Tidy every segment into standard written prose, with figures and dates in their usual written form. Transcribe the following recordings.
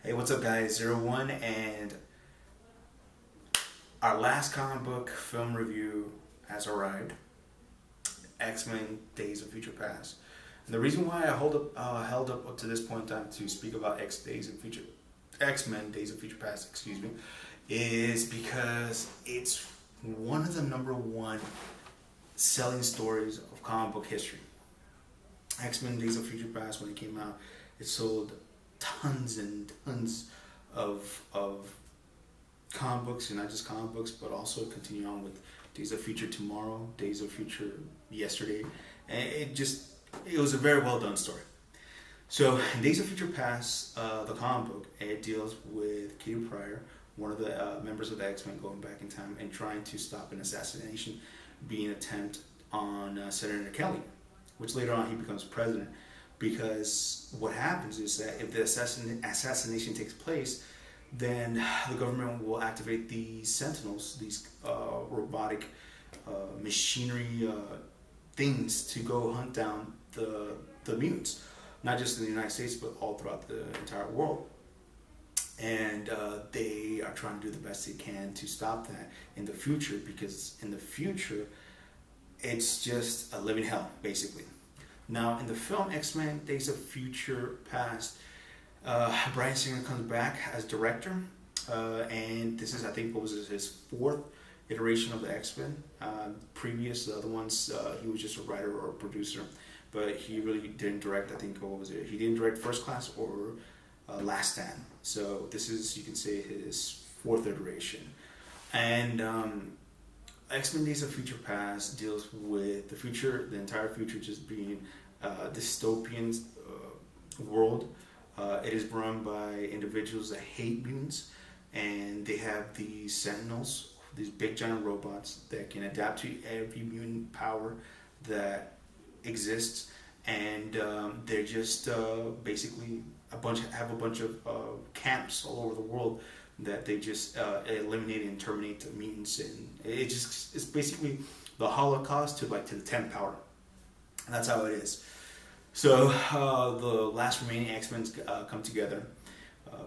Hey, what's up, guys? Zero One, and our last comic book film review has arrived. X-Men: Days of Future Past. And the reason why I held up to this point in time to speak about X-Men: Days of Future Past, excuse me, is because it's one of the number one selling stories of comic book history. X-Men: Days of Future Past, when it came out, it sold tons and tons of comic books, and not just comic books, but also continue on with Days of Future Tomorrow, Days of Future Yesterday, and it was a very well done story. So in Days of Future Past, the comic book, it deals with Kitty Pryde, one of the members of the X-Men, going back in time and trying to stop an assassination being attempted on Senator Kelly, which later on he becomes president. Because what happens is that if the assassination takes place, then the government will activate these sentinels, these robotic machinery things, to go hunt down the mutants, not just in the United States but all throughout the entire world. And they are trying to do the best they can to stop that in the future, because in the future it's just a living hell, basically. Now, in the film X-Men: Days of Future Past, Bryan Singer comes back as director, and this is, I think, what was his fourth iteration of the X-Men. Previous, the other ones, he was just a writer or a producer, but he really didn't direct. I think, what was it? He didn't direct First Class or Last Stand. So this is, you can say, his fourth iteration. And X-Men: Days of Future Past deals with the future, the entire future just being a dystopian world. It is run by individuals that hate mutants, and they have these sentinels, these big giant robots that can adapt to every mutant power that exists, and they're just basically have a bunch of camps all over the world that they just eliminate and terminate the mutants, and it's basically the Holocaust to the 10th power, and that's how it is. So the last remaining X-Men come together.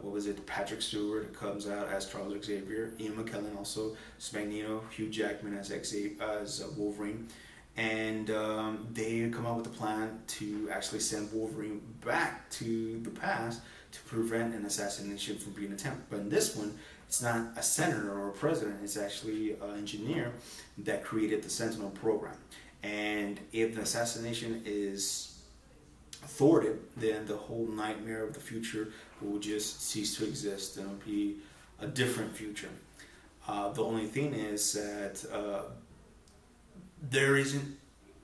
What was it? Patrick Stewart comes out as Charles Xavier, Ian McKellen also as Magneto, Hugh Jackman as Wolverine, and they come up with a plan to actually send Wolverine back to the past to prevent an assassination from being attempted. But in this one, it's not a senator or a president, it's actually an engineer that created the Sentinel program. And if the assassination is thwarted, then the whole nightmare of the future will just cease to exist, and it'll be a different future. The only thing is that there isn't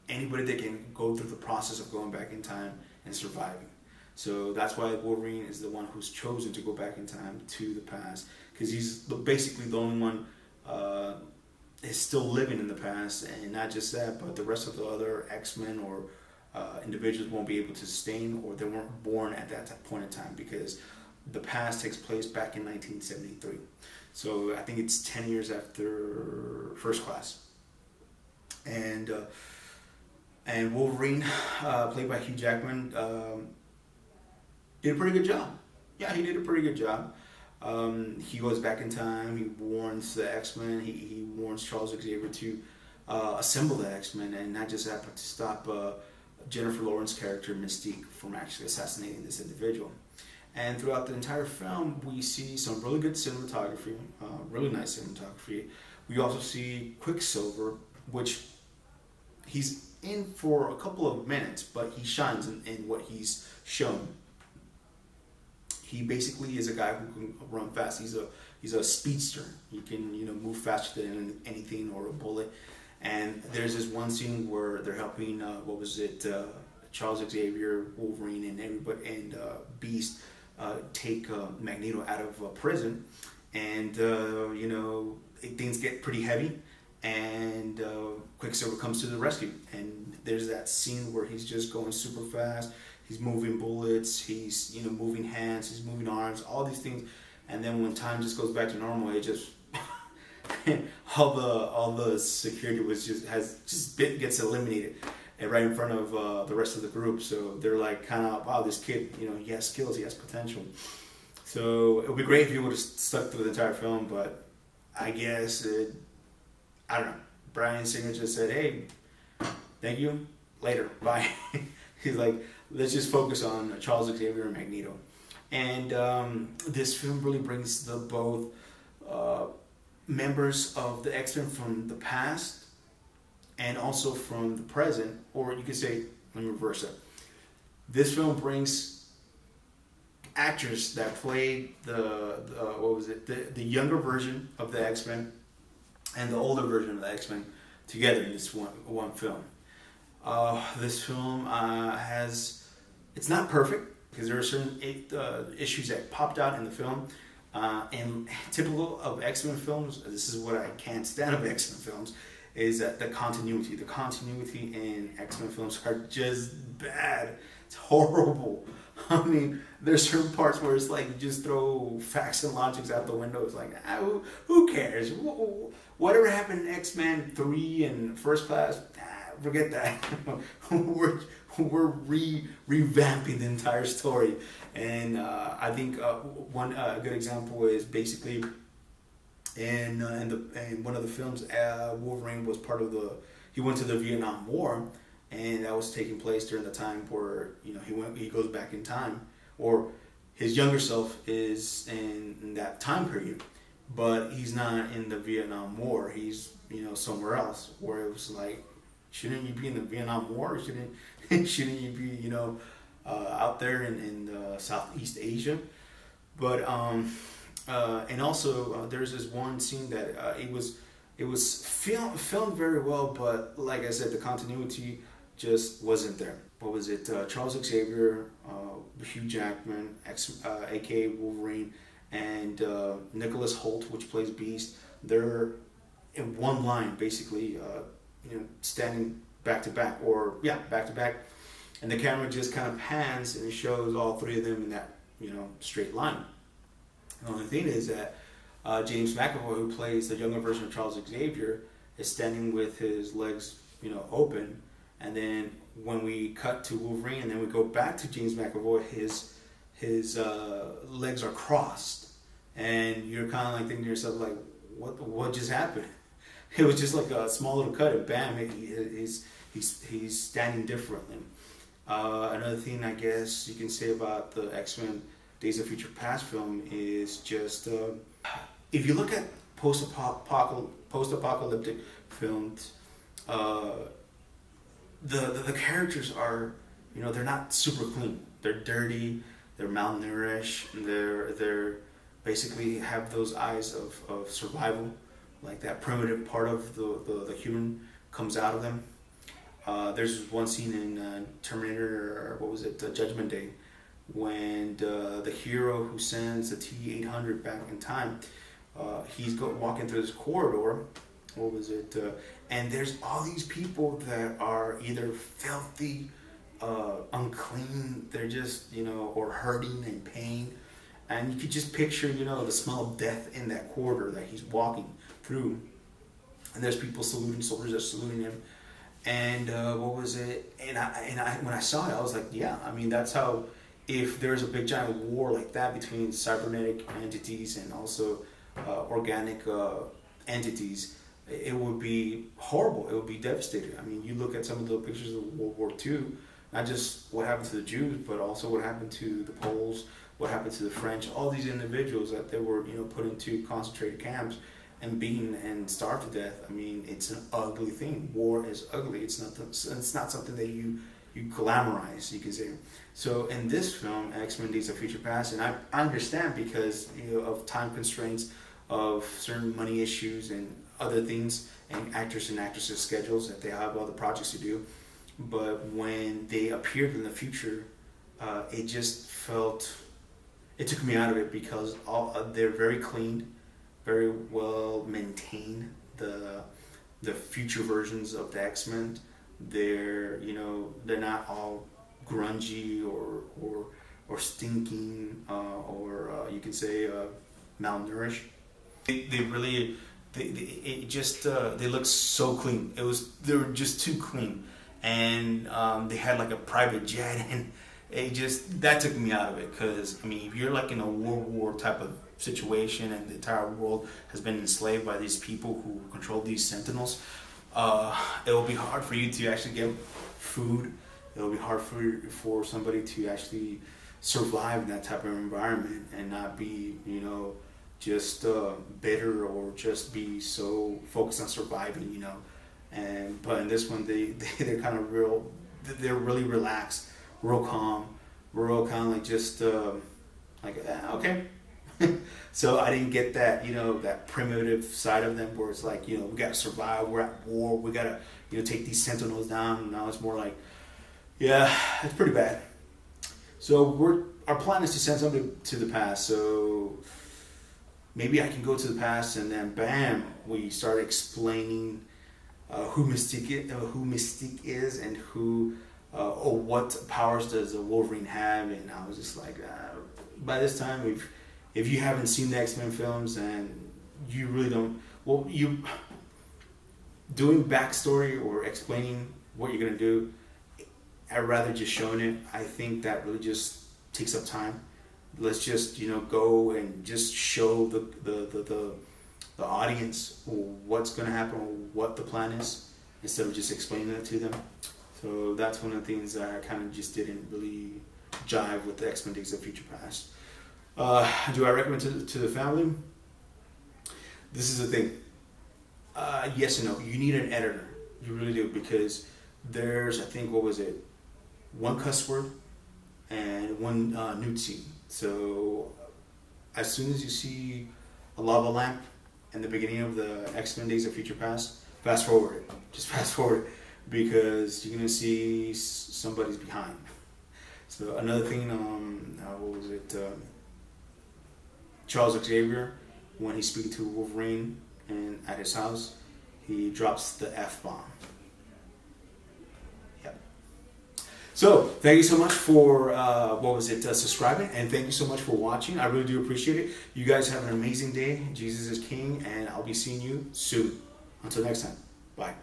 anybody that can go through the process of going back in time and surviving. So that's why Wolverine is the one who's chosen to go back in time to the past, because he's basically the only one is still living in the past. And not just that, but the rest of the other X-Men or individuals won't be able to sustain, or they weren't born at that point in time, because the past takes place back in 1973. So I think it's 10 years after First Class. And Wolverine, played by Hugh Jackman, did a pretty good job. Yeah, he did a pretty good job. He goes back in time. He warns the X-Men. He warns Charles Xavier to assemble the X-Men, and not just that, but to stop Jennifer Lawrence's character Mystique from actually assassinating this individual. And throughout the entire film, we see some really good cinematography, really nice cinematography. We also see Quicksilver, which he's in for a couple of minutes, but he shines in what he's shown. He basically is a guy who can run fast. He's a speedster. He can move faster than anything or a bullet. And there's this one scene where they're helping Charles Xavier, Wolverine, and everybody, and Beast take Magneto out of prison, and things get pretty heavy, and Quicksilver comes to the rescue. And there's that scene where he's just going super fast. He's moving bullets. He's moving hands. He's moving arms. All these things. And then when time just goes back to normal, it just all the security gets eliminated, and right in front of the rest of the group. So they're like, kind of, wow, this kid, he has skills, he has potential. So it would be great if you would have stuck through the entire film, but I guess I don't know. Bryan Singer just said, "Hey, thank you, later, bye." He's like, let's just focus on Charles Xavier and Magneto. And this film really brings the both members of the X-Men from the past and also from the present, or you could say, let me reverse it. This film brings actors that played the younger version of the X-Men and the older version of the X-Men together in this one film. This film it's not perfect because there are certain issues that popped out in the film. And typical of X-Men films, this is what I can't stand of X-Men films, is that the continuity. The continuity in X-Men films are just bad. It's horrible. I mean, there's certain parts where it's like you just throw facts and logics out the window. It's like, who cares? Whatever happened in X-Men 3 and First Class, forget that. we're revamping the entire story. And I think one good example is basically in one of the films, Wolverine was part of he went to the Vietnam War, and that was taking place during the time where he goes back in time, or his younger self is in that time period, but he's not in the Vietnam War. He's somewhere else, where it was like, shouldn't you be in the Vietnam War? Shouldn't you be out there in Southeast Asia? But and also there's this one scene that it was filmed very well, but like I said, the continuity just wasn't there. What was it? Charles Xavier, Hugh Jackman, aka Wolverine, and Nicholas Hoult, which plays Beast. They're in one line, basically, standing back to back, back to back, and the camera just kind of pans and it shows all three of them in that straight line. The only thing is that James McAvoy, who plays the younger version of Charles Xavier, is standing with his legs open, and then when we cut to Wolverine and then we go back to James McAvoy, his legs are crossed, and you're kind of like thinking to yourself, like, what just happened? It was just like a small little cut, and bam, he's standing differently. Another thing I guess you can say about the X-Men Days of Future Past film is just if you look at post-apocalyptic films, the characters are they're not super clean. They're dirty. They're malnourished. They're basically have those eyes of survival. Like that primitive part of the human comes out of them. There's one scene in Terminator, Judgment Day, when the hero who sends the T-800 back in time, he's walking through this corridor. And there's all these people that are either filthy, unclean, they're just, or hurting in pain. And you could just picture, the smell of death in that corridor that he's walking through. And there's people saluting, soldiers are saluting him. And And I when I saw it, I was like, yeah, I mean, that's how, if there's a big giant war like that between cybernetic entities and also organic entities, it would be horrible. It would be devastating. I mean, you look at some of the pictures of World War II, not just what happened to the Jews, but also what happened to the Poles, what happened to the French, all these individuals that they were, put into concentrated camps and beaten and starved to death. I mean, it's an ugly thing. War is ugly. It's not something that you glamorize, you can say. So in this film, X-Men Days of Future Past, and I understand because of time constraints, of certain money issues and other things, and actors and actresses' schedules, that they have other projects to do. But when they appeared in the future, it just it took me out of it, because they're very clean, very well maintained. The future versions of the X-Men, they're not all grungy or stinking, or you can say malnourished. They look so clean. They were just too clean, and they had like a private jet, it just that took me out of it because I mean, if you're like in a World War type of situation and the entire world has been enslaved by these people who control these Sentinels, it will be hard for you to actually get food. It will be hard for somebody to actually survive in that type of environment and not be, just bitter or just be so focused on surviving. And but in this one, they're kind of real. They're really relaxed, real calm, real kind of like just okay. So I didn't get that, that primitive side of them where it's like, we gotta survive. We're at war. We gotta, take these Sentinels down. Now it's more like, yeah, it's pretty bad. So our plan is to send somebody to the past. So maybe I can go to the past, and then bam, we start explaining who Mystique is, and who or what powers does a Wolverine have. And I was just like, by this time, if you haven't seen the X-Men films and you really don't, you doing backstory or explaining what you're gonna do, I'd rather just showing it. I think that really just takes up time. Let's just go and just show the audience what's gonna happen, what the plan is, instead of just explaining it to them. So that's one of the things that I kind of just didn't really jive with the X-Men Days of Future Past. Do I recommend to the family? This is the thing. Yes and no. You need an editor. You really do, because there's, I think, what was it? One cuss word and one nude scene. So as soon as you see a lava lamp in the beginning of the X-Men Days of Future Past, fast forward it. Just fast forward it, because you're gonna see somebody's behind. So another thing, what was it? Charles Xavier, when he's speaking to Wolverine and at his house, he drops the F-bomb. Yep. So thank you so much for subscribing, and thank you so much for watching. I really do appreciate it. You guys have an amazing day. Jesus is King, and I'll be seeing you soon. Until next time, bye.